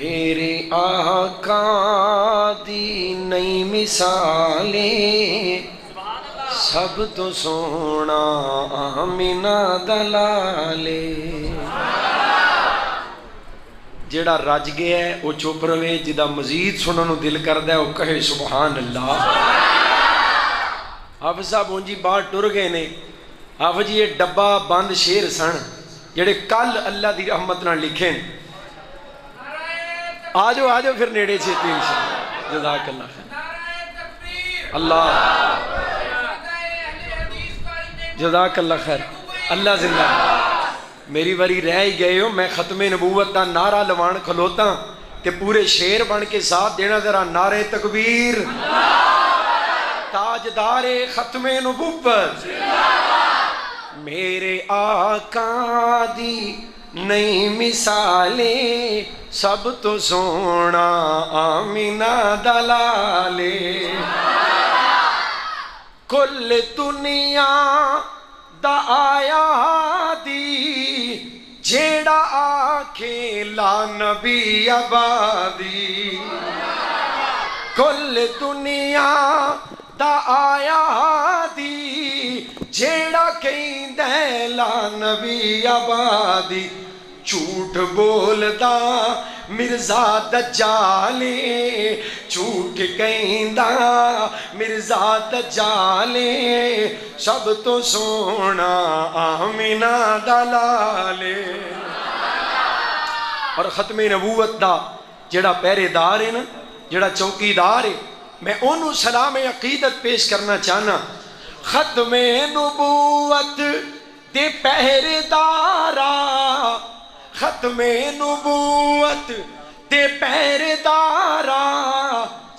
میرے آقا دی نئی مثالیں سب تو سونا آمینہ دلالے جیڑا رج گیا ہے وہ چپ رہے، جدا مزید سنن نو دل کردا ہے وہ کہے سبحان اللہ۔ حافظ صاحب اونجی باہر ٹر گئے نے، حافظ جی یہ ڈبہ بند شیر سن جڑے کل اللہ دی رحمت نہ لکھیں۔ آجو پھر نیڑے چھتی انشاءاللہ۔ جزاک اللہ خیر، اللہ جزاک اللہ خیر، اللہ زندہ۔ میری واری رہ ہی گئے ہو، میں ختم نبوت دا نعرہ لوان کھلوتا تے پورے شیر بن کے ساتھ دینا ذرا نعرہ تکبیر، تاجدار ختم نبوت۔ میرے آقا دی نئی مثالیں سب تو سونا آمینہ دلالے، کل دنیا دا آیا دی جیڑا آکھے لا نبی آبادی، کل دنیا دا آیا دی جیڑا کہیں دے لا نبی آبادی، جھوٹ بولدا مرزا دجالے، جھوٹ کہندا مرزا دجالے سب تو سونا آمینہ دلالے۔ اور ختم نبوت دا جڑا پہرے دار ہے نا، جڑا چوکی دار ہے، میں انہوں سلام عقیدت پیش کرنا چاہنا۔ ختم نبوت دے پہرے دارا، ختم نبوت دے پہرے دارا،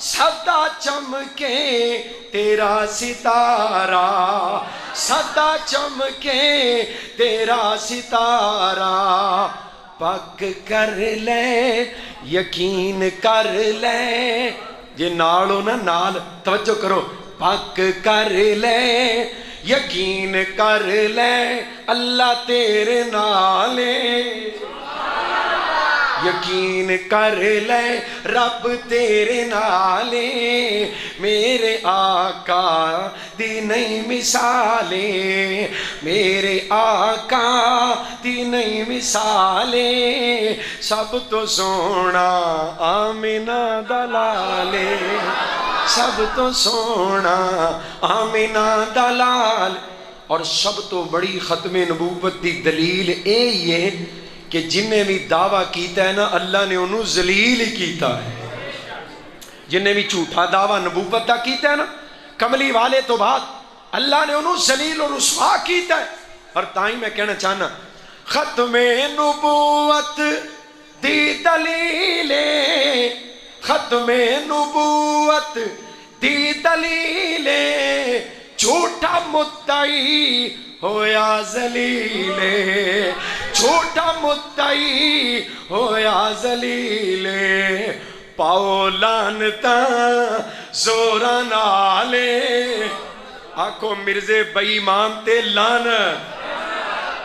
سدا چمکے تیرا ستارہ، سدا چمکے تیرا ستارہ، پک کر لے یقین کر لے، جے نالو نا نال توجہ کرو، پک کر لے یقین کر لے اللہ تیرے نالے، یقین کر لے رب تیرے نالے، میرے آقا دی نئی مثالیں، میرے آقا دی نئی مثالیں سب تو سونا آمینہ دلالے، سب تو سونا آمینہ دلال۔ اور سب تو بڑی ختم نبوت دی دلیل اے ہے کہ جن نے بھی دعویٰ کیتا ہے نا اللہ نے انہوں ذلیل ہی کیتا ہے، جن نے بھی جھوٹا دعویٰ نبوت دا کیتا ہے نا کملی والے تو بعد اللہ نے انہوں ذلیل اور رسوا کیتا ہے۔ اور تائیں میں کہنا چاہنا ختم نبوت دی دلیل، ختم نبوت دی دلیل، جھوٹا مدعی ہویا ذلیل، جھوٹا مدعی ہویا ذلیل، پاؤ لعنتاں زوراں نالے، آکھو مرزے بے ایمان تے لعنت،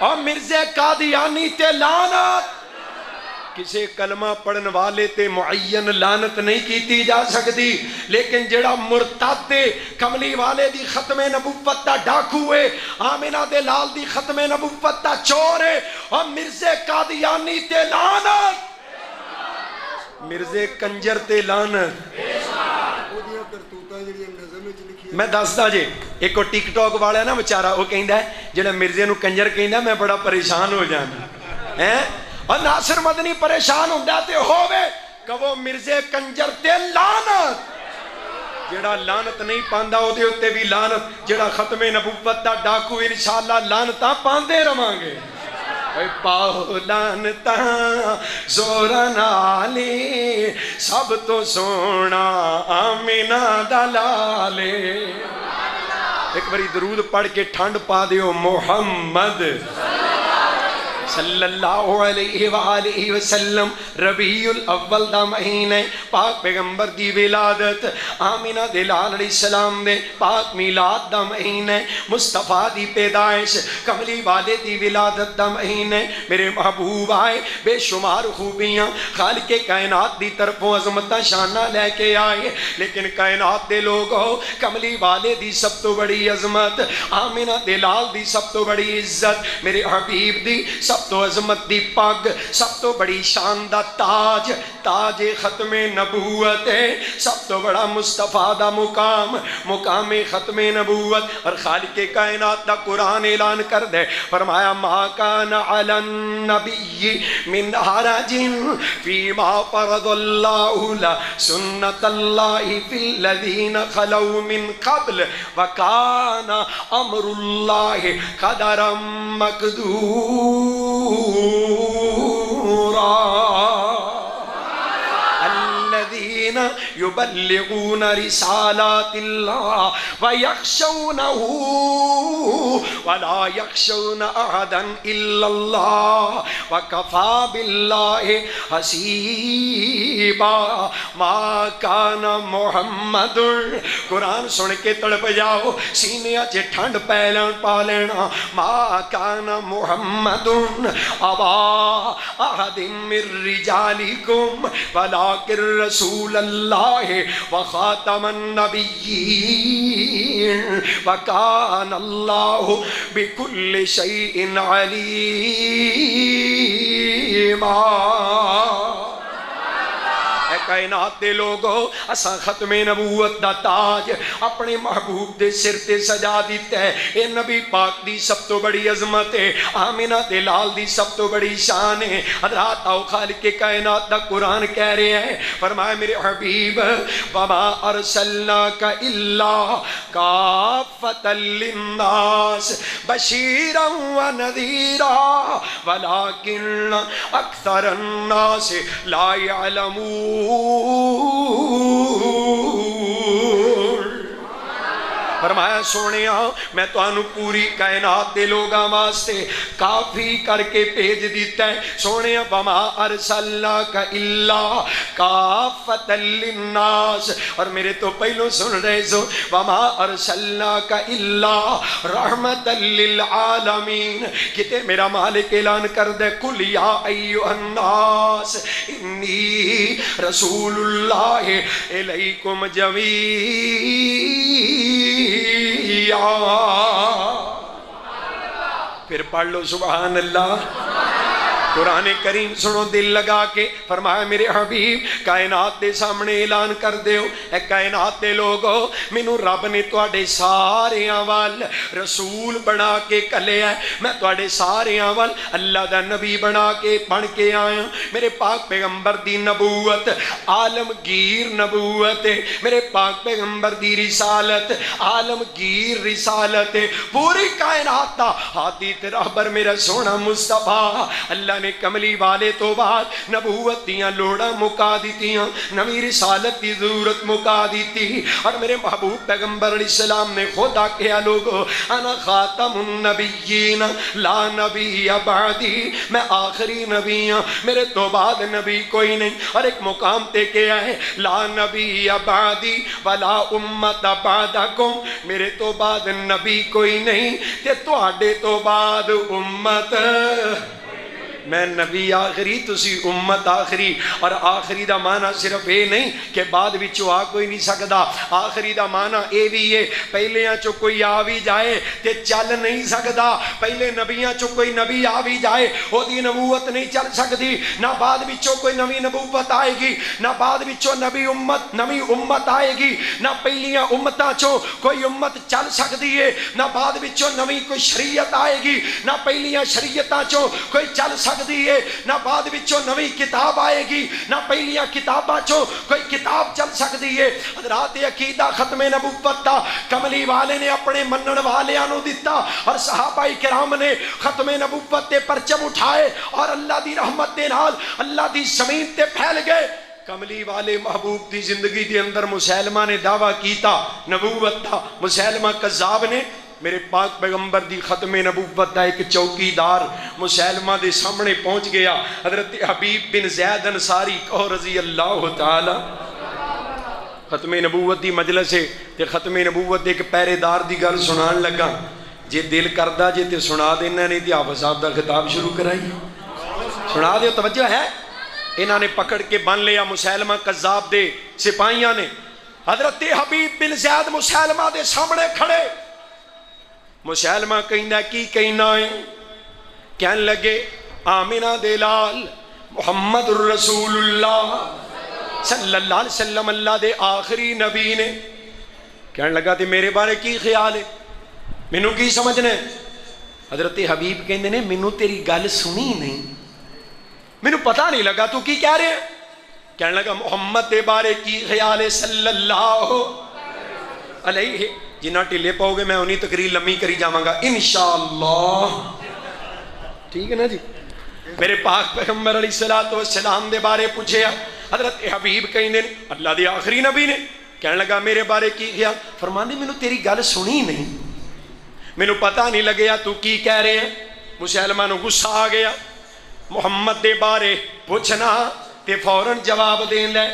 اور مرزے قادیانی تے لعنت۔ کسے کلمہ پڑھن والے تے معین لعنت نہیں کیتی جا سکتی، لیکن جڑا مرتد کملی والے دی ختم نبوت دا ڈاکو ہے، آمینہ دے لال دی ختم نبوت دا چور ہے، اور مرزے قادیانی تے لعنت، مرزے کنجر تے لعنت۔ میں دستا جے ایک کو ٹک ٹاک والا ہے نا بچارا، وہ کہندا ہے جڑا مرزے نو کنجر کہندا میں بڑا پریشان ہو جانا ہے، اور ناصر مدنی پریشان ہوں جاتے ہوئے کہو مرزے کنجر تے لعنت، جڑا لعنت نہیں پاندہ ہو دے ہوتے بھی لعنت، جڑا ختم نبوت دا ڈاکو انشاءاللہ لعنتاں پاندے رمانگے، پاؤ لعنتاں زوراں نالے سب تو سونا آمینہ دلالے۔ ایک باری درود پڑھ کے ٹھنڈ پا دیو محمد، صلی اللہ علیہ وآلہ وسلم ربیع الاول دا مہینے پاک پیغمبر دی ولادت آمینہ دے لال علیہ السلام دے پاک میلاد دا مہینے مصطفیٰ دی پیدائش کملی والے دی ولادت دا مہینے میرے محبوب آئے بے شمار خوبیاں خالق کائنات دی طرفوں عظمتہ شانہ لے کے آئے لیکن کائنات دے لوگوں کملی والے دی سب تو بڑی عظمت آمینہ دے لال دی سب تو بڑی عزت میرے حبیب دی سب تو عظمت دی پگ سب تو بڑی شان دا تاج تاج ختم نبوت ہے سب تو بڑا مصطفیٰ دا مقام مقام ختم نبوت اور خالق کائنات دا قرآن اعلان کر دے فرمایا ما کان علی النبی من حرج فیما فرض اللہ لا سنت اللہ فی الذین خلو من قبل وکان امر اللہ قدرا مقدورا الذين يبلغون رسالات الله ويخشونه ولا يخشون أحدا إلا الله وكفى بالله حسيبا ما كان محمد قرآن سن کے تڑپ جاؤ سینے چ ٹھنڈ پا لینا ما كان محمد أبا أحد من رجالكم ولكن رسول اللہ وخاتم النبیین وکان اللہ بکل شیء علیما اے کائنات دے لوگوں اساں ختم نبوت دا تاج اپنے محبوب دے سر تے سجا دیتا ہے اے نبی پاک دی سب تو بڑی عظمت ہے آمینہ دے لال دی سب تو بڑی شان ہے حضرات آؤ خالق کائنات دا قرآن کہہ رہے ہیں فرمایا میرے حبیب وما ارسلناک الا کافۃ للناس بشیرا ونذیرا ولکن اکثر الناس لا يعلمون فرمایا سونیا میں تو انو پوری کائنات دے لوگاں واسطے کافی کر کے بھیج دیتا ہے سونیا وما ارسلناک الا کافۃ للناس اور میرے تو پہلو سن رہے سو وما ارسلناک الا رحمت للعالمین کتے میرا مالک اعلان کر دے قل یا ایھا الناس انی رسول اللہ الیکم جمیعا پھر پڑھ لو سبحان اللہ قرآن کریم سنو دل لگا کے فرمایا میرے حبیب کائنات دے سامنے اعلان کر دیو اے کائنات دے لوگو مینوں رب نے تواڈے سارے وال رسول بنا کے کلے ہے میں تواڈے سارے وال اللہ دا نبی بنا کے بن کے آیا میرے پاک پیغمبر دی نبوت عالمگیر نبوت ہے میرے پاک پیغمبر دی رسالت عالمگیر رسالت ہے پوری کائنات دا ہادی تے رہبر میرا سونا مصطفیٰ اللہ نے کملی والے تو بعد نبوت دیاں لوڑا مکا دیتیاں نوی رسالت دی ضرورت مکا دیتی اور میرے محبوب پیغمبر علیہ السلام نے خدا کیا لوگو انا خاتم النبیین لا نبی بعدی میں آخری نبی ہوں میرے تو بعد نبی کوئی نہیں اور ایک مقام تے کیا ہے لا نبی بعدی ولا امت بعدکم میرے تو بعد نبی کوئی نہیں تے تواڈے تو بعد امت میں نبی آخری تسی امت آخری اور آخری دا معنی صرف اے نہیں کہ بعد وچوں آ کوئی نہیں سکدا آخری دا معنی اے بھی ہے پہلیاں چو کوئی آ بھی جائے تے چل نہیں سکدا پہلے نبیاں چو کوئی نبی آ بھی جائے او دی نبوت نہیں چل سکتی نہ بعد وچوں کوئی نوی نبوت آئے گی نہ بعد وچوں نبی امت آئے گی نہ پہلیاں امتاں چو کوئی امت چل سکتی ہے نہ بعد وچوں نوی کوئی شریعت آئے گی نہ پہلیاں شریعتاں چو کوئی چل سکتی ہے نہ بعد وچوں نوی کتاب آئے گی نہ پہلیاں کتاباں چو کوئی کتاب چل سکتی ہے حضرات عقیدہ ختم نبوت دا کملی والے نے اپنے منن والیاں نو دیتا اور صحابہ کرام نے ختم نبوت تے پرچم اٹھائے اور اللہ دی رحمت دے نال اللہ دی زمین تے پھیل گئے کملی والے محبوب دی زندگی دے اندر مسیلمہ نے دعویٰ کیتا نبوت دا مسیلمہ کذاب نے میرے پاک پیغمبر دی ختم نبوت دا ایک چوکیدار مسیلمہ دے سامنے پہنچ گیا. حضرت حبیب بن زید انصاری کہو رضی اللہ تعالی. ختم نبوت دی مجلس ہے تے ختم نبوت دے ایک پہرے دار دی گل سنان لگا. جے دل کردہ جے تے سنا دینا, نہیں تے حافظ صاحب دا خطاب شروع کرائی سنا دے. توجہ ہے. انہاں نے پکڑ کے بن لیا مسیلمہ کذاب دے سپاہیاں نے. حضرت حبیب بن زید مسیلمہ دے سامنے کھڑے. مسیلمہ کہنا کی کہنا ہے؟ کہنے لگے آمینہ دے لال محمد الرسول اللہ صلی اللہ علیہ وسلم اللہ دے آخری نبی نے. کہنے لگا تے میرے بارے کی خیال ہے, مینوں کی سمجھنے؟ حضرت حبیب کہندے نے مینوں تیری گل سنی نہیں, مینوں پتہ نہیں لگا تو کی کہہ رہے ہیں. کہنے لگا محمد دے بارے کی خیال ہے صلی اللہ علیہ. جنہ ٹھلے پاؤ گے میں انہی تقریر لمبی کری جاواں گا انشاءاللہ. ٹھیک ہے نا جی. میرے پاک پیغمبر علیہ السلام دے بارے پوچھے حضرت حبیب کہندے نے اللہ دے آخری نبی نے. کہنے لگا میرے بارے کی خیال؟ فرماندے مینوں تیری گل سنی نہیں, مینوں پتہ نہیں لگیا تو کی کہہ رہے ہیں. مسیلمہ نو غصہ آ گیا. محمد دے بارے پوچھنا تے فوراً جواب دین لے,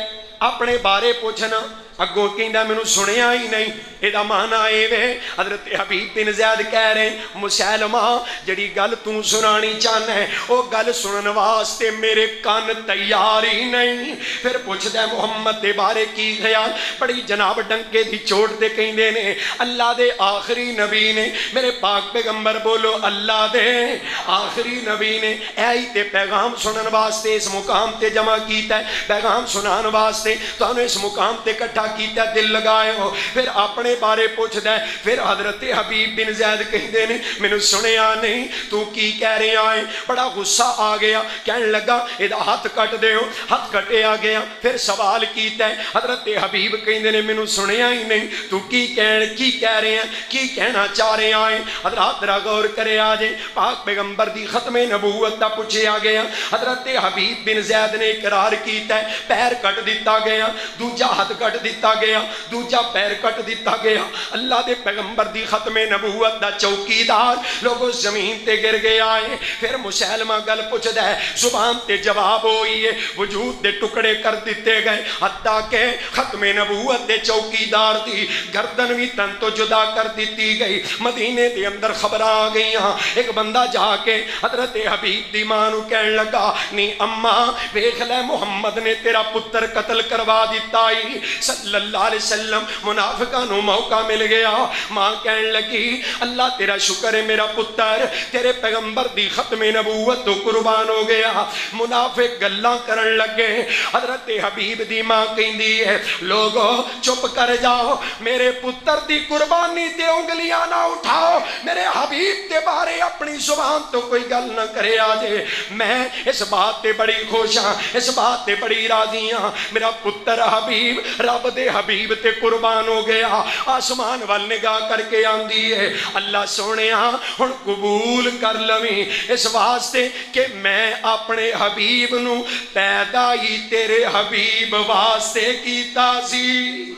اپنے بارے پوچھنا اگوں کہندا مینوں سنیا ہی نہیں. ادا مانا اے وے حضرت حبیب بن زید کہہ رہے مسیلمہ جڑی گل تو سنانی چاہنا ہے وہ گل سنن واسطے میرے کان تیار ہی نہیں. پھر پوچھدا ہے محمد دے بارے کی خیال؟ بڑی جناب ڈنکے دی چوٹ تے کہندے نے اللہ دے آخری نبی نے. میرے پاک پیغمبر بولو اللہ دے آخری نبی نے. اے تے پیغام سنن واسطے اس مقام تے جمع کیتا ہے, پیغام سنان واسطے تانوں اس مقام تے اکٹھا کیتا, دل لگائے ہو. پھر اپنے بارے پوچھدا ہے. پھر حضرت حبیب بن زید کہندے نے مینوں سنیا نہیں تو کی کہہ رہے ہیں. بڑا غصہ آ گیا. کہنے لگا ادا ہاتھ کٹ دیو. ہاتھ کٹیا گیا. پھر سوال کیتا ہے. حضرت حبیب کہندے نے مینوں سنیا ہی نہیں تو کی کہہ رہے ہیں, کی کہنا چاہ رہے ہیں. حضرات ذرا غور کرے آجے. پاک پیغمبر دی ختم نبوت دا پوچھیا گیا. حضرت حبیب بن زید نے اقرار کیتا ہے. پیر کٹ دیتا گیا, دوجا ہاتھ کٹ دیتا گیا, دوجا پیر کٹ دیتا گیا. اللہ دے پیغمبر دی ختم نبوت دا چوکیدار لوگوں زمین تے گر گیا ہے. پھر مسیلمہ گل پوچھدا ہے, زبان تے جواب ہوئی ہے, وجود دے ٹکڑے کر دیتے گئے, حتیٰ کہ ختم نبوت دے چوکیدار دی گردن بھی تن تو جدا کر دیتی گئی. مدینے دے اندر خبر آ گئیاں. ایک بندہ جا کے حضرت حبیب دی ماں نو کہن لگا نی اماں ویکھ لے محمد نے تیرا پتر قتل کروا دیتا ہی صلی اللہ علیہ وسلم. منافقاں نو موقع مل گیا. ماں کہن لگی اللہ تیرا شکر ہے میرا پتر تیرے پیغمبر دی ختم نبوت تو قربان ہو گیا. منافق گلاں کرن لگے. حضرت حبیب دی ماں کہندی ہے لوگو چپ کر جاؤ, میرے پتر دی قربانی تے انگلیاں نہ اٹھاؤ, میرے حبیب تے بارے اپنی زبان تو کوئی گل نہ کرے آجے. میں اس بات تے بڑی خوش ہاں, اس بات تے بڑی راضی ہاں, میرا پتر حبیب رب دے حبیب تے قربان ہو گیا. آسمان وال نگاہ کر کے آندی ہے اللہ سونیا ہن قبول کر لویں اس واسطے کہ میں اپنے حبیب نو پیدا ہی تیرے حبیب واسطے کیتا سی.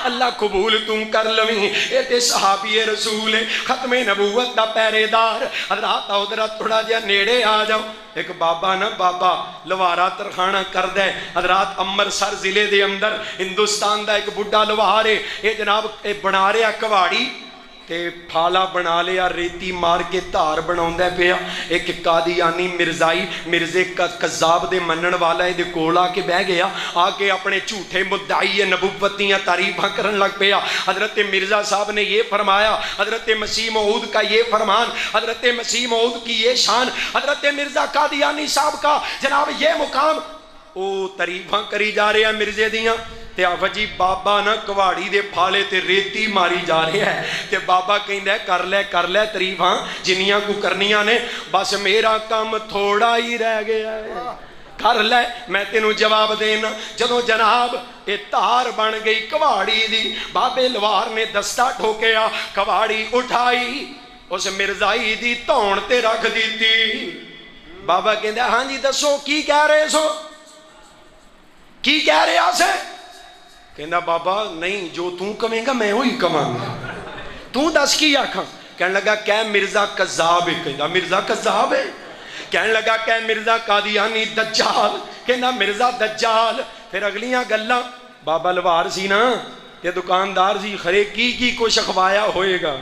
اللہ قبول تم کر لویں. اے تے صحابی رسول ختم نبوت دا پہرے دار. حضرات حضرات تھوڑا جہا نیڑے آ جاؤ. ایک بابا نا بابا لوارا ترخانہ کردہ ہے. حضرات امرتسر ضلع دے اندر ہندوستان دا ایک بڑھا لوار ہے. اے جناب اے بنا رہا کواڑی تے پھالا بنا لیا ریتی مار کے تار بناوندا پیا. ایک قادیانی مرزائی مرزے کذاب دے منن والا دے کول آ کے بہ گیا. آ کے اپنے جھوٹے مدعی نبوت دیاں تعریفاں کرن لگ پیا. حضرت مرزا صاحب نے یہ فرمایا, حضرت مسیح موعود کا یہ فرمان, حضرت مسیح موعود کی یہ شان, حضرت مرزا قادیانی صاحب کا جناب یہ مقام. او تعریفاں کری جا رہے ہیں مرزے دیاں. تے آفا جی بابا نا کواڑی دے پھالے تے ریتی ماری جا رہے ہیں. تے بابا کہندہ ہے کر لے تعریفاں جنیاں کو کرنیاں نے, بس میرا کام تھوڑا ہی رہ گیا ہے. کر لے میں تینوں جواب دینا. جدوں جناب اے تار بن گئی کواڑی دی, بابے لوار نے دستہ ٹھوکیا, کواڑی اٹھائی, اس مرزائی دی تون تے رکھ دیتی. بابا کہندہ ہاں جی دسو کی کہہ رہے سو, کی کہہ رہے آسے؟ کہندہ بابا نہیں جو توں کمیں گا میں ہوئی کماں گا. تو دس کی آکھاں؟ کہنے لگا کہ مرزا قذاب ہے. کہندا مرزا قذاب ہے؟ کہنے لگا کہ مرزا قادیانی دجال. کہنا مرزا دجال. پھر اگلیاں گلاں بابا لوار سی نا تے دکاندار سی خرے کی کچھ اخوایا ہوئے گا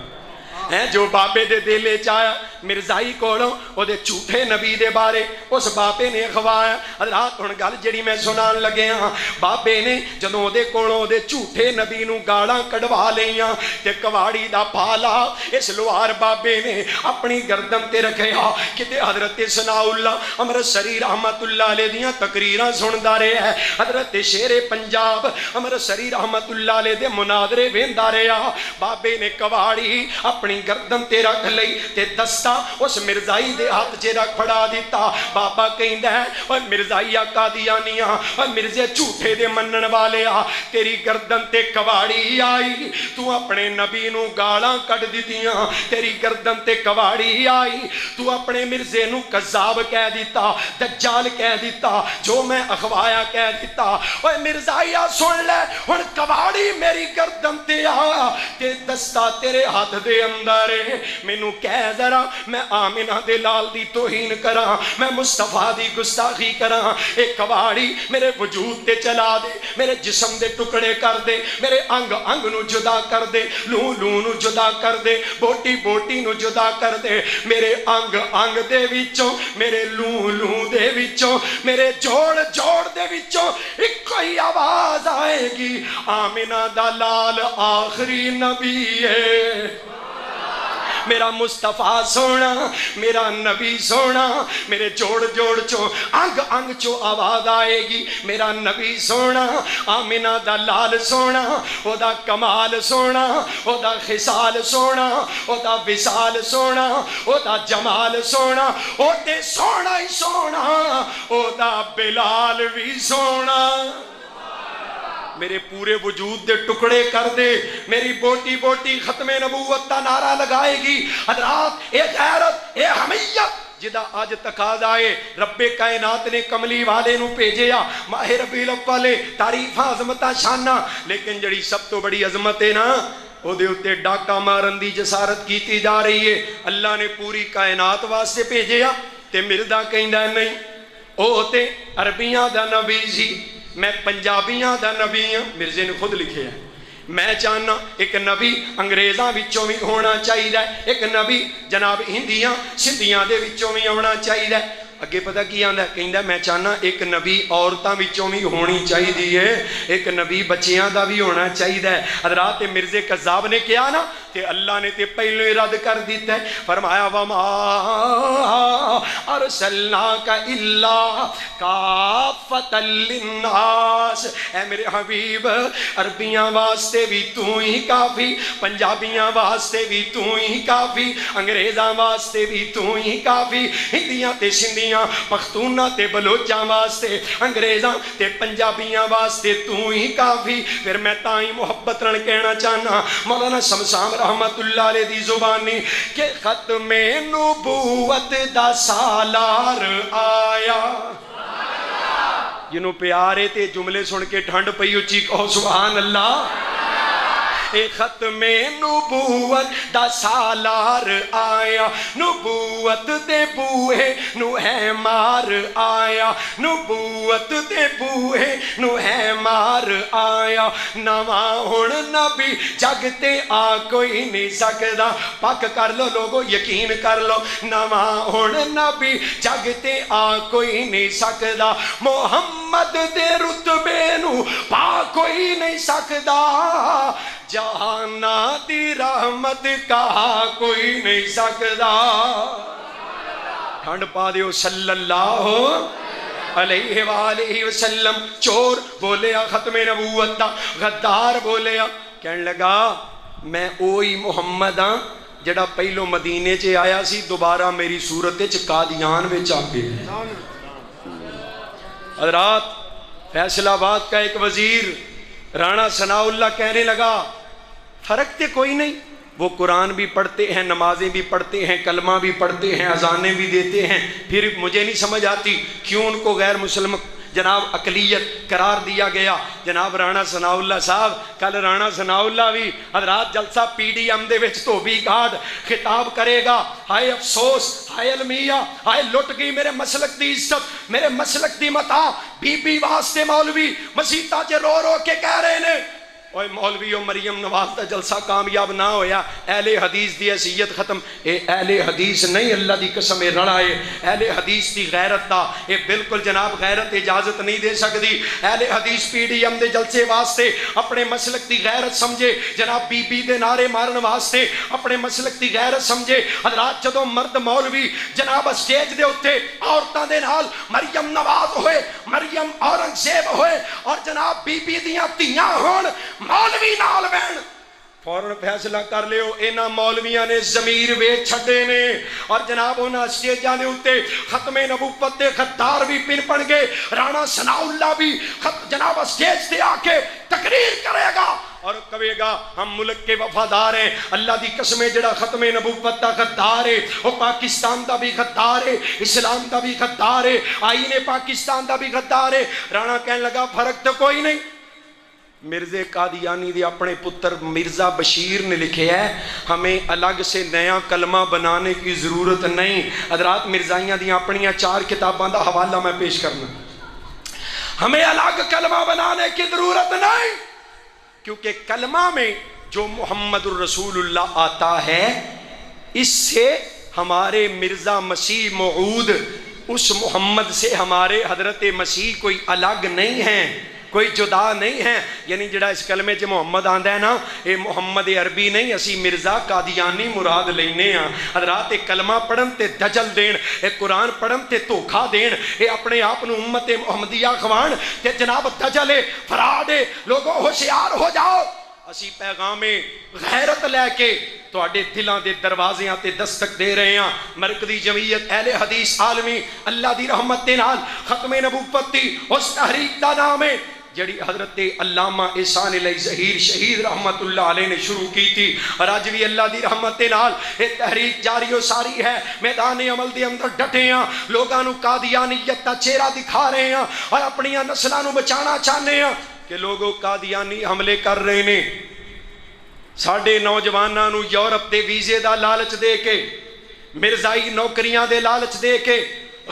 جو بابے دے دلے چایا مرزائی کولوں او دے جھوٹے نبی دے بارے اس بابے نے اخوایا. حضرات ہن گل جڑی میں سنان لگے ہاں بابے نے جدوں دے کولوں دے جھوٹے نبی نو گالاں کڈوا لئیاں تے کواڑی دا پالا اس لوار بابے نے اپنی گردن تے رکھیا کتے حضرت ثناء اللہ امرتسری رحمت اللہ علیہ دیاں تقریراں سندا رہیا ہے. حضرت شیر پنجاب امرتسری رحمت اللہ علیہ دے مناظرے ویندا رہیا. بابے نے کواڑی اپنی گردن تے رکھ لئی تے دستا اس مرزائی دے ہاتھ چے رکھ پھڑا دیتا. بابا کہندا ہے اوے مرزائی قادیانیاں اوے مرزے جھوٹے دے منن والے آ تیری گردن تے کواڑی آئی تو اپنے نبی نو گالاں کڈ دتیاں. تیری گردن تے کواڑی آئی تو اپنے مرزے نو قذاب کہہ دیتا دجال کہہ دیتا جو میں اخوایا کہہ دیتا. اوے مرزائی سن لے ہن کواڑی میری گردن تے آ تے دستا تیرے ہاتھ دے مینوں کہہ ذرا میں آمنہ دے لال دی توہین کراں میں مصطفیٰ دی گستاخی کراں. ایک کواڑی میرے وجود تے چلا دے میرے جسم دے ٹکڑے کر دے میرے انگ انگ نو جدا کر دے لو لو نو جدا کر دے بوٹی بوٹی نو جدا کر دے میرے انگ انگ دے وچوں میرے لو لو دے وچوں میرے جوڑ جوڑ دے وچوں ایک ہی آواز آئے گی آمنہ دا لال آخری نبی ہے. میرا مصطفیٰ سونا میرا نبی سونا میرے جوڑ جوڑ چو انگ انگ چو آواز آئے گی میرا نبی سونا آمنہ دا لال سونا او دا کمال سونا او دا خصال سونا او دا وصال سونا او دا جمال سونا او تے سونا ہی سونا او دا بلال بھی سونا. میرے پورے وجود دے ٹکڑے کر دے میری بوٹی بوٹی ختم نبوت دا نعرہ لگائے گی. حضرات اے غیرت اے حمیت جدا آج تقاضا ہے رب کائنات نے کملی والے نو بھیجیا ماہ ربیع الاول تعریف عظمتاں شاناں لیکن جڑی سب تو بڑی عظمت ہے نا او دے اتے ڈاکا مارن دی جسارت کیتی جا رہی ہے. اللہ نے پوری کائنات واسطے بھیجیا تے مردا کہندا نہیں او تے عربیاں دا نبی سی میں پنجابیاں دا نبی ہوں. مرزے نے خود لکھے ہے میں چاہنا ایک نبی انگریزاں وچوں بھی ہونا چاہیے ایک نبی جناب ہندیاں سندھیاں دے وچوں بھی ہونا چاہیے. اگے پتہ کی آندا ہے کہندا میں چاہنا ایک نبی عورتاں وچوں بھی ہونی چاہیے ایک نبی بچیاں دا بھی ہونا چاہیے. حضرات مرزے قذاب نے کیا نا تے اللہ نے تے پہلو ہی رد کر دیتا ہے. فرمایا وما ارسلناک الا کافۃ للناس اے میرے حبیب عربیاں واسطے بھی تو ہی کافی پنجابیاں واسطے بھی تو ہی کافی انگریزاں واسطے بھی تو ہی کافی ہندیاں تے سندھیاں پختوناں تے بلوچاں واسطے انگریزاں تے پنجابیاں واسطے تو ہی کافی. پھر میں تائیں محبت نال کہنا چاہنا مولانا شمشام رحمت اللہ علیہ دی زبانی کہ ختم نبوت دا سالار آیا. جنہوں پیارے تے جملے سن کے ٹھنڈ پئی اچھی کہو سبحان اللہ. اے ختم نبوت دا سالار آیا نبوت دے بوئے نو ہے مار آیا نبوت دے بوئے نو ہے مار آیا. نواں ہن نبی جگ تے آ کوئی نہیں سکدا پک کر لو لوگو یقین کر لو نواں ہن نبی جگ تے آ کوئی نہیں سکدا محمد دے رتبے نو پا کوئی نہیں سکدا جہانا دی رحمت کہا کوئی نہیں سکدا. ٹھنڈ پا دیو صلی اللہ علیہ وآلہ وسلم. چور بولیا ختم نبوت دا غدار بولیا کہنے لگا میں اوہی محمد ہاں جڑا پہلو مدینے چے آیا سی دوبارہ میری صورت چ قادیان وچ آ کے. حضرات فیصل آباد کا ایک وزیر رانا ثناء اللہ کہنے لگا فرق تے کوئی نہیں وہ قرآن بھی پڑھتے ہیں نمازیں بھی پڑھتے ہیں کلمہ بھی پڑھتے ہیں اذانیں بھی دیتے ہیں پھر مجھے نہیں سمجھ آتی کیوں ان کو غیر مسلم جناب اقلیت قرار دیا گیا. جناب رانا ثناءاللہ صاحب کل رانا ثناءاللہ بھی حضرات جلسہ پی ڈی ایم دے وچ دھوبی گھاٹ خطاب کرے گا. ہائے افسوس، ہائے المیہ، ہائے لٹ گئی میرے مسلک دی عزت، میرے مسلک دی متاع. بی بی واسطے مولوی مسیطہ چے رو رو کے کہہ رہے نے اوے مولویو مریم نواز دا جلسہ کامیاب نہ ہویا، اہل حدیث دی حیثیت ختم. اے اہل حدیث نہیں، اللہ دی قسم رڑا ہے اہل حدیث دی غیرت دا. اے بالکل جناب غیرت اجازت نہیں دے سکتی. اہل حدیث پی ڈی ایم دے جلسے واسطے اپنے مسلک دی غیرت سمجھے، جناب بی بی دے نعرے مارن واسطے اپنے مسلک دی غیرت سمجھے. حضرات جدوں مرد مولوی جناب اسٹیج دے اوتے عورتاں دے نال مریم نواز ہوئے، مریم اورنگزیب ہوئے اور جناب بی بی دیاں دھیاں ہون، مولوی نال بین فوراً فیصلہ کر لیو اینا مولویاں نے ضمیر ویچ چھڑے نے. اور جناب انہاں سٹیجاں دے اوتے ختم نبوت دے خطار بھی پن پڑ گئے. رانا ثناءاللہ بھی جناب سٹیج تے آ کے تقریر کرے گا اور کہے گا ہم ملک کے وفادار ہیں. اللہ دی قسمیں جڑا ختم نبوت دا غدار ہے وہ پاکستان دا بھی غدار ہے، اسلام دا بھی غدار ہے، آئین پاکستان دا بھی غدار ہے. رانا کہنے لگا فرق تو کوئی نہیں. مرزا قادیانی دی اپنے پتر مرزا بشیر نے لکھے ہے ہمیں الگ سے نیا کلمہ بنانے کی ضرورت نہیں. حضرات مرزائیاں دی اپنیاں 4 کتاباں دا حوالہ میں پیش کرنا. ہمیں الگ کلمہ بنانے کی ضرورت نہیں، کیونکہ کلمہ میں جو محمد الرسول اللہ آتا ہے اس سے ہمارے مرزا مسیح موعود اس محمد سے ہمارے حضرت مسیح کوئی الگ نہیں ہیں، کوئی جدا نہیں ہے. یعنی جڑا اس کلمے چ محمد آندا ہے نا اے محمد عربی نہیں، اسی مرزا قادیانی مراد لینے ہاں. حضرات اے کلمہ پڑھن تے دجل دین، اے قرآن پڑھن تے دھوکھا دین، اے اپنے آپ نو امت محمدیہ خوان تے جناب دجل فراڈ. لوگوں ہوشیار ہو جاؤ. اسی پیغام غیرت لے کے تواڈے دلاں دے دروازیاں تے دستک دے رہے ہیں. مرکزی جمعیت اہل حدیث عالمی اللہ دی رحمت دے نال ختم نبوت دی اس تحریک دا نام ہے جڑی حضرت علامہ احسان علیہ ظہیر شہید رحمت اللہ علیہ نے شروع کی تھی. اور آج بھی اللہ دی رحمت دے نال ایک تحریک جاری و ساری ہے. میدان عمل دے اندر ڈٹے ہیں، لوگاں نو قادیانیت دا چہرہ دکھا رہے ہیں اور اپنی نسلاں نو بچانا چاہنے ہیں کہ لوگوں قادیانی حملے کر رہے نے. ساڈے نوجواناں نو یورپ دے ویزے دا لالچ دے کے، مرزائی نوکریاں دے لالچ دے کے،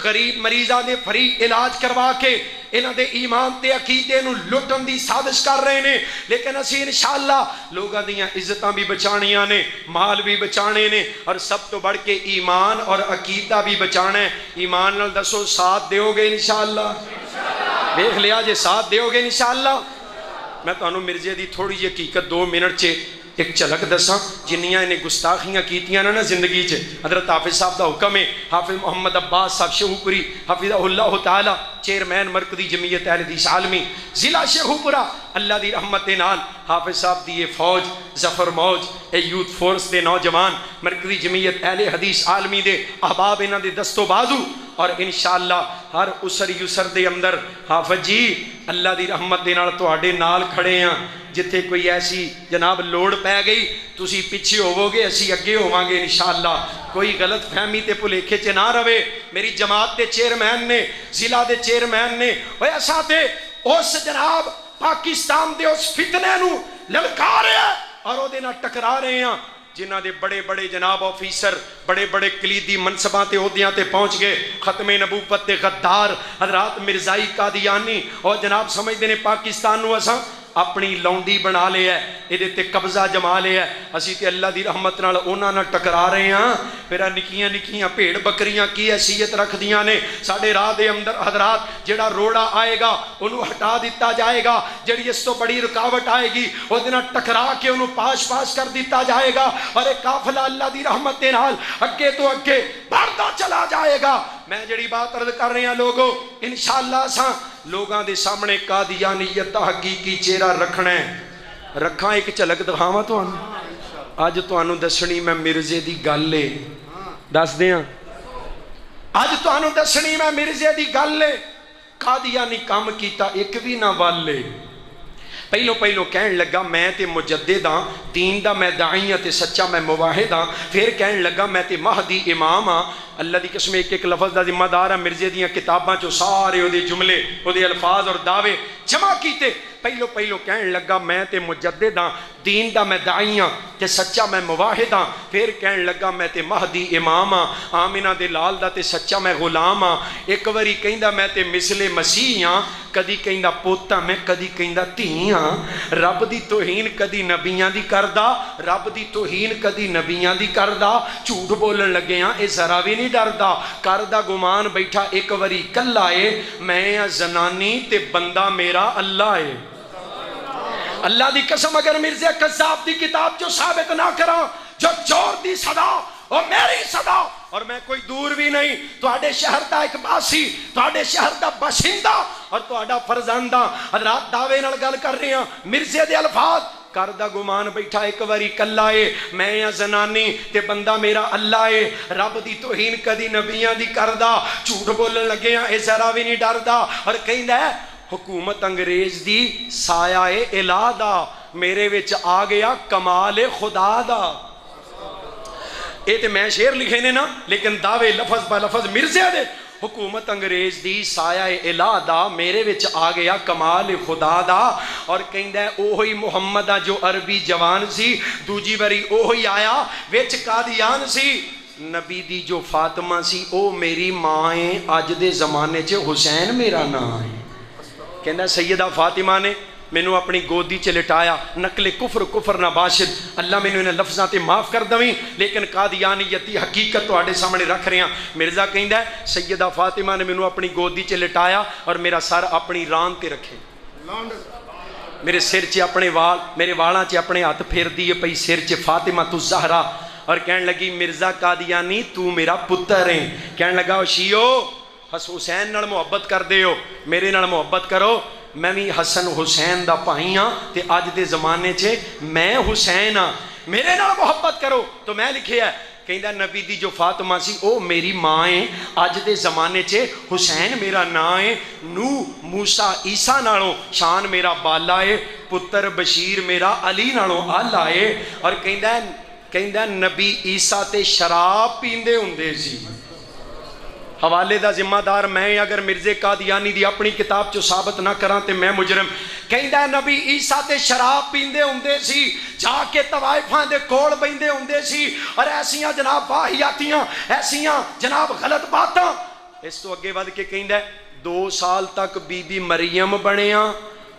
غریب مریضاں دے فری علاج کروا کے انہاں دے ایمان تے عقیدے نو لٹن دی سازش کر رہے نے. لیکن اسی انشاءاللہ لوگاں دیاں عزتاں بھی بچانیاں نے، مال بھی بچانے نے، اور سب تو بڑھ کے ایمان اور عقیدہ بھی بچانا ہے. ایمان نال دسو ساتھ دیو گے انشاءاللہ؟ دیکھ لیا جے ساتھ دیو گے انشاءاللہ. میں تانوں مرزے دی تھوڑی جی حقیقت 2 منٹ چے ایک جھلک دساں. جنیاں انہیں گستاخیاں کیتیاں نا زندگی چ، حضرت حافظ صاحب دا حکم ہے. حافظ محمد عباس صاحب شیخوپوری حفظہ اللہ تعالی چیئرمین مرکزی جمعیت اہل حدیث عالمی ضلع شیخوپورہ اللہ دی رحمت دے نال حافظ صاحب دی یہ فوج ظفر موج اے یوتھ فورس دے نوجوان مرکزی جمعیت اہل حدیث عالمی دے احباب انہاں دے دستو بازو. اور انشاءاللہ ہر اسر یسر دے اندر حافظ جی اللہ دی رحمت دے نال تواڈے نال کھڑے ہیں. جتھے کوئی ایسی جناب لوڑ پہ گئی تسی پیچھے ہوو گے، اسی اگے ہوواں گے انشاءاللہ. کوئی غلط فہمی تے بھلیکھے چ نہ رہے. میری جماعت دے چیئرمین نے، ضلع دے چیئرمین نے اوے اساں تے اس جناب پاکستان دے اس فتنے نو للکارے اور او دے نال ٹکرا رہے ہیں جنہ دے بڑے بڑے جناب آفیسر بڑے بڑے کلیدی منصباں تے عہدیاں تے پہنچ گئے. ختم نبوت دے غدار حضرات مرزائی قادیانی اور جناب سمجھدے نے پاکستان نو اساں اپنی لونڈی بنا لے ہے، یہ تے قبضہ جما لے ہے. اسی تے اللہ دی رحمت نال انہاں نال ٹکرا رہے ہیں. پھر نکیاں نکیاں بھیڑ بکریاں کی حیثیت رکھ دیاں نے ساڈے راہ دے اندر. حضرات جڑا روڑا آئے گا انہوں ہٹا دیتا جائے گا، جڑی اس تو بڑی رکاوٹ آئے گی وہ دن ٹکرا کے انہوں پاش پاش کر دیتا جائے گا. اور ایک قافلہ اللہ دی رحمت دے نال اگے تو اگے بڑھتا چلا جائے گا. میں جڑی بات عرض کر رہے ہیں لوگوں انشاءاللہ ساں لوگاں دے سامنے قادیانیت دا حقیقی چہرہ رکھنا ہے. رکھاں ایک جھلک دکھاواں تانوں. اج تانوں دسنی میں مرزے دی گل ہے، دس دیاں اج تانوں دسنی میں مرزے دی گل ہے. قادیانی کام کیتا ایک بھی نہ والے پہلو پہلو کہن لگا میں تے مجدد ہاں، دین دا میں داعی ہاں تے سچا میں مواحد ہاں. پھر کہن لگا میں تے مہدی امام ہاں. اللہ دی قسم ایک ایک لفظ دا ذمہ دار ہے. مرزے دیاں کتاباں چو سارے او دے جملے او دے الفاظ اور دعوے جمع کیتے. پہلو پہلو کہن لگا میں تے مجدد ہاں، دین دا میں داعی ہاں تے سچا میں مواحد ہاں. پھر کہن لگا میں تے مہدی امام ہاں، آمینہ دے لال دا تے سچا میں غلام ہاں. ایک واری کہندا میں تے مثل مسیح ہاں، کدی کہندا پوتا میں، کدی کہندا دھی ہاں. رب دی توہین کدی نبیاں دی کردا، رب دی توہین کدی نبیاں دی کردا. جھوٹ بولن لگے ہاں اے ذرا بھی نہیں ڈردا. کردا گمان بیٹھا ایک واری کلا اے، میں ہاں زنانی تے بندہ میرا اللہ اے. اللہ دی قسم اگر مرزا قذاب دی کتاب جو ثابت نہ کراں، جو چور دی صدا اور میری صدا، اور میں کوئی دور بھی نہیں، تواڈے شہر دا ایک باسی، تواڈے شہر دا باشندہ اور تواڈا فرزندہ حضرات دعوے نال گل کر رہے ہیں. مرزے دے الفاظ کردا گمان بیٹھا ایک واری کلا اے، میں ہاں زنانی تے بندہ میرا اللہ اے. رب دی توہین کدی نبیاں دی کردا. جھوٹ بولن لگے ہاں اے ذرا بھی نہیں ڈردا. اور کہندا ہے حکومت انگریز دی سایہ الہ دا، میرے وچ آ گیا کمال خدا دا. اے تے میں شعر لکھے نے نا، لیکن دعوے لفظ با لفظ مرزے دے. حکومت انگریز دی سایہ الہ دا، میرے وچ آ گیا کمال خدا دا. اور کہندا ہے اوہی محمد جو عربی جوان سی، دوجی باری اوہی آیا وچ قادیان سی. نبی دی جو فاطمہ سی او میری ماں ہے، اج دے زمانے چ حسین میرا نام ہے. کہندا سیدہ فاطمہ نے مینوں اپنی گودی چ لٹایا. نقل کفر کفر نہ باشد، اللہ مینوں انہاں لفظاں تے معاف کر دویں، لیکن قادیانیت دی حقیقت تواڈے سامنے رکھ رہے ہیں. مرزا کہندا ہے سیدہ فاطمہ نے مینوں اپنی گودی چ لٹایا اور میرا سر اپنی ران تے رکھے، میرے سر چ اپنے وال، میرے والاں چ اپنے ہاتھ پھیر دیے پئی، سر چ فاطمہ تو زہرا. اور کہن لگی مرزا قادیانی تو میرا پتر ہے. کہن لگا او شیو حسین نال محبت کر دے ہو، میرے نال محبت کرو. میں بھی حسن حسین دا بھائی ہاں تے اج دے زمانے چ میں حسین ہاں، میرے نال محبت کرو. تو میں لکھیا ہے کہندا نبی دی جو فاطمہ سی او میری ماں ہے، اج دے زمانے چ حسین میرا نام ہے. نو موسیٰ عیسیٰ نالوں شان میرا بالا ہے، پتر بشیر میرا علی نالوں آلہ ہے. اور کہندا نبی عیسیٰ تے شراب پیندے ہوندے سی. حوالے دا ذمہ دار میں، اگر مرزے قادیانی دی اپنی کتاب چو ثابت نہ کراں تے میں مجرم. کہندا نبی عیسیٰ تے شراب پیندے ہوندے سی، جا کے طوائفاں دے کول بیندے ہوندے سی، اور ایسیاں جناب واہیاتیاں، ایسیاں جناب غلط باتاں. اس تو اگے ود کے کہندا 2 سال تک بی بی مریم بنیاں،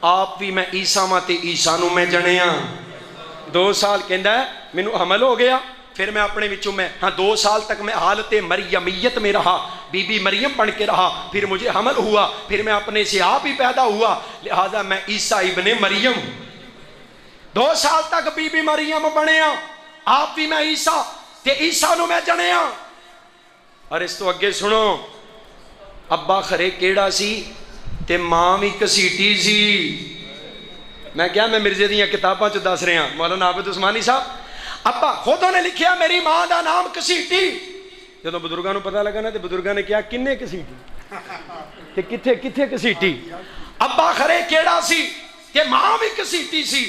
آپ بھی میں عیسیٰ ماں تے عیسیٰ نو میں جنیاں. 2 سال کہندا ہے مینوں حمل ہو گیا، پھر میں اپنے وچوں میں 2 سال تک میں حالت مریمیت میں رہا، بی بی مریم بن کے رہا، پھر مجھے حمل ہوا، پھر میں اپنے سے آپ ہی پیدا ہوا، لہذا میں عیسیٰ ابن مریم. 2 سال تک بی بی مریم بنیا، آپ بھی میں عیسیٰ تے عیسیٰ نو میں جنیا. اور اس تو اگے سنو، ابا خرے کیڑا سی تے ماں بھی کسیٹی سی. میں کیا میں مرزے دیاں کتاباں چ دس رہا، مولانا عابد عثمانی صاحب ابا خود نے لکھیا میری ماں دا نام کسیٹی. جدوں بزرگاں نوں پتہ لگا نا تے بزرگاں نے کہا کنے کسیٹی تے کتھے کتھے کسیٹی. ابا خرے کیڑا سی تے ماں بھی کسیٹی سی.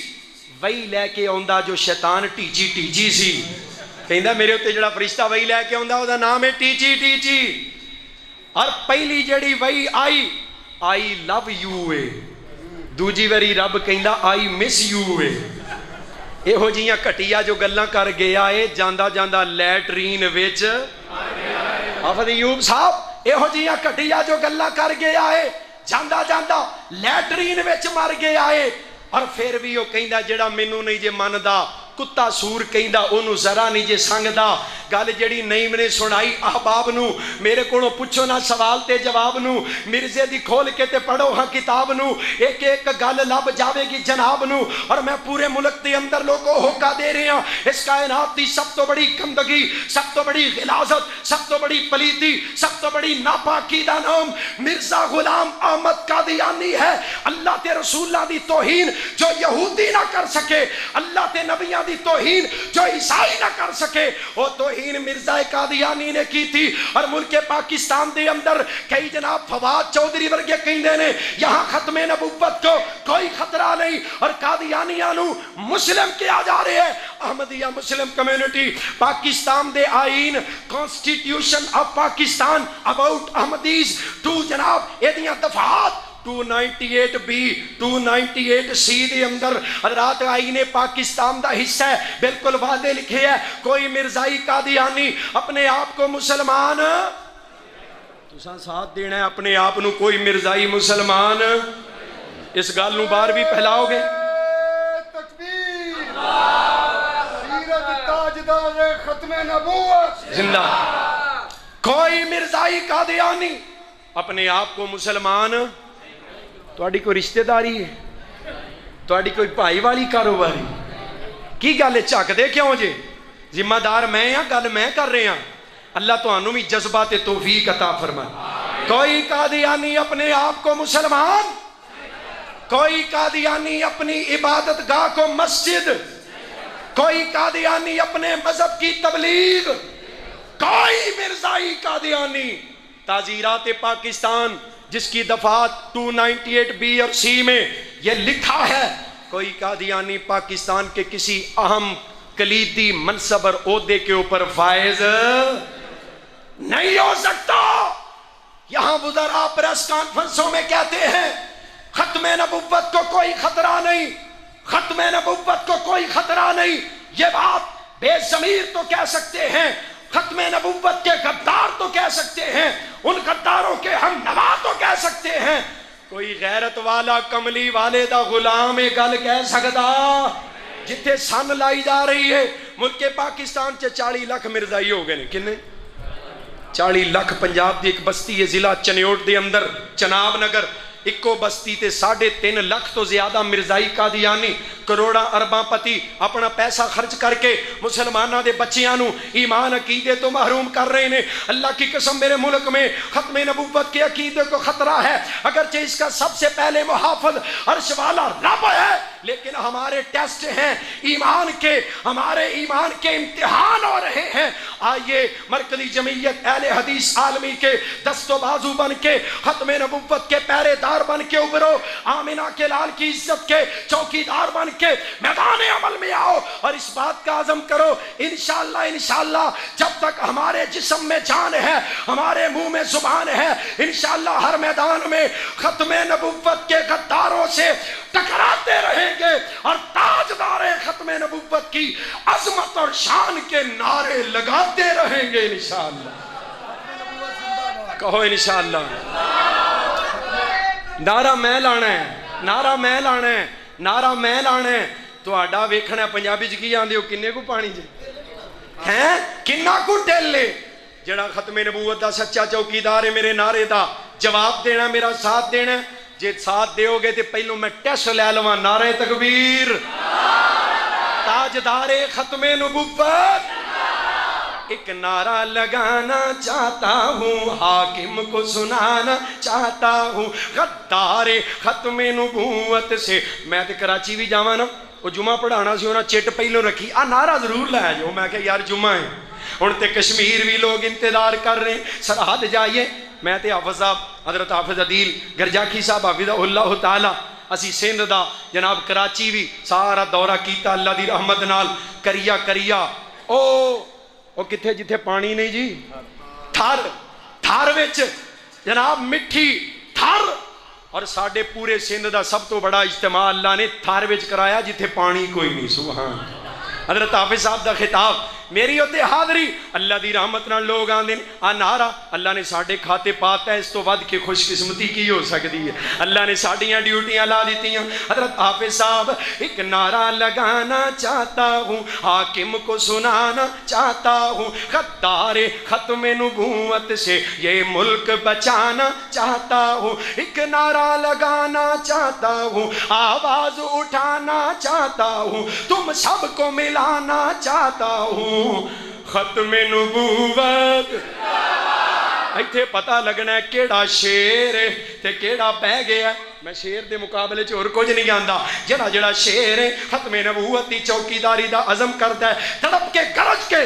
وہی لے کے آندا جو شیطان ٹیچی ٹیچی سی. کہندا میرے اوتے جڑا فرشتہ وہی لے کے آندا او دا نام ہے ٹیچی ٹیچی. اور پہلی جڑی وہی آئی لو یو اے، دوجی واری رب کہندا آئی مس یو اے. ਇਹੋ ਜਿਹੀਆਂ ਘਟੀਆਂ ਜੋ ਗੱਲਾਂ ਕਰ ਗਿਆ ਏ ਜਾਂਦਾ ਜਾਂਦਾ ਲੈਟਰੀਨ ਵਿੱਚ ਹਾਫਿਜ਼ ਅਯੂਬ ਸਾਹਿਬ, ਇਹੋ ਜਿਹੀਆਂ ਘਟੀਆਂ ਜੋ ਗੱਲਾਂ ਕਰ ਗਿਆ ਏ ਜਾਂਦਾ ਜਾਂਦਾ ਲੈਟਰੀਨ ਵਿੱਚ ਮਰ ਗਿਆ ਏ. ਔਰ ਫਿਰ ਵੀ ਉਹ ਕਹਿੰਦਾ ਜਿਹੜਾ ਮੈਨੂੰ ਨਹੀਂ ਜੇ ਮੰਨਦਾ ਕੁੱਤਾ ਸੂਰ ਕਹਿੰਦਾ ਉਹਨੂੰ ਜ਼ਰਾ ਨਹੀਂ ਜੇ ਸੰਗਦਾ. ਗੱਲ ਜਿਹੜੀ ਨਹੀਂ ਮੈਨੇ ਸੁਣਾਈ ਅਹਬਾਬ ਨੂੰ, ਮੇਰੇ ਕੋਲੋਂ ਪੁੱਛੋ ਨਾ ਸਵਾਲ ਤੇ ਜਵਾਬ ਨੂੰ, ਮਿਰਜ਼ੇ ਦੀ ਖੋਲ ਕੇ ਤੇ ਪੜੋ ਹਾਂ ਕਿਤਾਬ ਨੂੰ, ਇੱਕ ਇੱਕ ਗੱਲ ਲੱਭ ਜਾਵੇਗੀ ਜਨਾਬ ਨੂੰ. ਔਰ ਮੈਂ ਪੂਰੇ ਮੁਲਕ ਦੇ ਅੰਦਰ ਲੋਗੋ ਹੋਕਾ ਦੇ ਰਿਹਾ, ਇਸ ਕਾਇਨਾਤ ਦੀ ਸਭ ਤੋਂ ਬੜੀ ਗੰਦਗੀ, ਸਭ ਤੋਂ ਬੜੀ ਗਿਲਾਜ਼ਤ, ਸਭ ਤੋਂ ਬੜੀ ਪਲੀਤੀ, ਸਭ ਤੋਂ ਬੜੀ ਨਾਪਾਕੀ ਦਾ ਨਾਮ ਮਿਰਜ਼ਾ ਗੁਲਾਮ ਅਹਿਮਦ ਕਾਦੀਆਨੀ ਹੈ. ਅੱਲਾਹ ਤੇ ਰਸੂਲਾਂ ਦੀ ਤੋਹੀਨ ਜੋ ਯਹੂਦੀ ਨਾ ਕਰ ਸਕੇ, ਅੱਲਾਹ ਤੇ ਨਬੀਆਂ دی توہین جو عیسائی نہ کر سکے وہ توہین مرزا قادیانی نے کی تھی. اور ملک پاکستان دے اندر کئی جناب فواد چودھری ورگے کہندے نے یہاں ختم نبوت کو کوئی خطرہ نہیں اور قادیانیاں نو مسلم کیا جا رہے ہیں. احمدیہ مسلم کمیونٹی پاکستان دے آئین constitution of Pakistan about Ahmadis to جناب ایدیاں دفعات 298 بی 298 سی دے اندر حضرات آئین پاکستان دا حصہ ہے بالکل واضح لکھے ہے کوئی مرزائی قادیانی اپنے آپ کو مسلمان تساں ساتھ دینا ہے اپنے آپ نو کوئی مرزائی مسلمان اس گل نو باہر بھی پھیلاؤ گے. تکبیر سیرت تاجدار ختم نبوت زندہ. کوئی مرزائی قادیانی اپنے آپ کو مسلمان تواڈی کوئی رشتہ داری ہے تواڈی کوئی بھائی والی کاروباری کی گل چک دے کیوں جے ذمہ دار میں ہاں گل میں کر رہے ہاں. اللہ تانوں بھی جذبات توفیق عطا فرمائے. کوئی قادیانی اپنے آپ کو مسلمان کوئی قادیانی اپنی عبادت گاہ کو مسجد کوئی قادیانی اپنے مذہب کی تبلیغ کوئی مرزائی قادیانی تعزیرات پاکستان جس کی دفعات 298 بی اور سی میں یہ لکھا ہے کوئی قادیانی پاکستان کے کسی اہم کلیدی منصب اور عہدے کے اوپر فائز نہیں ہو سکتا. یہاں وزراء پریس کانفرنسوں میں کہتے ہیں ختم نبوت کو کوئی خطرہ نہیں ختم نبوت کو کوئی خطرہ نہیں. یہ بات بے ضمیر تو کہہ سکتے ہیں ختم نبوت کے غدار تو کہہ سکتے ہیں ان غداروں کے ہم نوا تو کہہ سکتے ہیں. کوئی غیرت والا کملی والے دا غلام یہ گل کہہ سکتا جتھے سن لائی جا رہی ہے. ملک پاکستان 40 لاکھ مرزائی ہو گئے کنے 40 لاکھ. پنجاب دی ایک بستی ہے ضلع چنیوٹ دے اندر چناب نگر ایکو بستی تے 3.5 لاکھ تو زیادہ مرزائی قادیانی کروڑا ارباں پتی اپنا پیسہ خرچ کر کے مسلمانہ دے بچیاں نو ایمان عقیدے تو محروم کر رہے ہیں. اللہ کی قسم میرے ملک میں ختم نبوت کے عقیدے کو خطرہ ہے اگرچہ اس کا سب سے پہلے محافظ عرش والا رب ہے لیکن ہمارے ٹیسٹ ہیں ایمان کے ہمارے ایمان کے امتحان ہو رہے ہیں. آئیے مرکزی جمعیت اہل حدیث عالمی کے دست و بازو بن کے ختم نبوت کے پہرے دار بن کے ابھرو. آمینہ کے لال کی عزت کے چوکیدار بن کے میدان عمل میں آؤ اور اس بات کا عزم کرو انشاءاللہ جب تک ہمارے جسم میں جان ہے ہمارے منہ میں زبان ہے انشاءاللہ ہر میدان میں ختم نبوت کے غداروں سے ٹکراتے رہیں گے اور تاجدار ختم نبوت کی عظمت اور شان کے نعرے لگاتے رہیں گے انشاءاللہ. کہو انشاءاللہ. نعرہ میں لانا ہے نعرہ میں لانا ہے نعرہ میں لانا ہے. تہاڈا ویکھنا پنجابی چ کی آندے ہو کنے کو پانی جے ہیں کنا کو ٹیلے جڑا ختم نبوت دا سچا چوکیدار ہے میرے نعرے دا جواب دینا میرا ساتھ دینا. جے ساتھ دیو گے تے پہلو میں ٹیسٹ لے لواں نعرہ تکبیر تاجدار ختم نبوت. ایک نعرہ لگانا چاہتا ہوں حاکم کو سنانا چاہتا ہوں غدار ختم نبوت سے. میں تے کراچی بھی جاواں نا وہ جمعہ پڑھانا سی انہاں چٹ پہلو رکھی نعرہ ضرور لے جو میں کہ یار جمعہ ہے ہن تے کشمیر بھی لوگ انتظار کر رہے ہیں سرحد جائیے. میں تے حافظ صاحب حضرت حافظ عدیل گرجاکی صاحب حافظہ اللہ تعالی اسی سندھ دا جناب کراچی بھی سارا دورہ کیتا اللہ دی رحمت نال. کریا او کتھے جتھے پانی نہیں جی تھر وچ جناب مٹھی تھر اور ساڈے پورے سندھ دا سب تو بڑا اجتماع اللہ نے تھر وچ کرایا جتھے پانی کوئی نہیں. سبحان حضرت حافظ صاحب دا خطاب میری ہوتے حاضری اللہ دی رحمت نال لوگ آندے نعرہ اللہ نے ساڈے کھاتے پاتا ہے اس تو ود کے خوش قسمتی کی ہو سکتی ہے. اللہ نے ساڈیاں ڈیوٹیاں لا دیتی ہیں. حضرت حافظ صاحب ایک نعرہ لگانا چاہتا ہوں حاکم کو سنانا چاہتا ہوں غدار ختم نبوت سے یہ ملک بچانا چاہتا ہوں. ایک نعرہ لگانا چاہتا ہوں آواز اٹھانا چاہتا ہوں تم سب کو ملانا چاہتا ہوں ختم نبوت ਇੱਥੇ ਪਤਾ ਲੱਗਣਾ ਹੈ ਕਿਹੜਾ ਸ਼ੇਰ ਹੈ ਤੇ ਕਿਹੜਾ ਬਹਿ ਗਿਆ। ਮੈਂ ਸ਼ੇਰ ਦੇ ਮੁਕਾਬਲੇ 'ਚ ਹੋਰ ਕੁਝ ਨਹੀਂ ਆਂਦਾ। ਜਿਹੜਾ ਸ਼ੇਰ ਹੈ ਖਤਮੇ ਨਬੂਵਤ ਦੀ ਚੌਕੀਦਾਰੀ ਦਾ ਅਜ਼ਮ ਕਰਦਾ ਹੈ, ਤੜਪ ਕੇ ਗਰਜ ਕੇ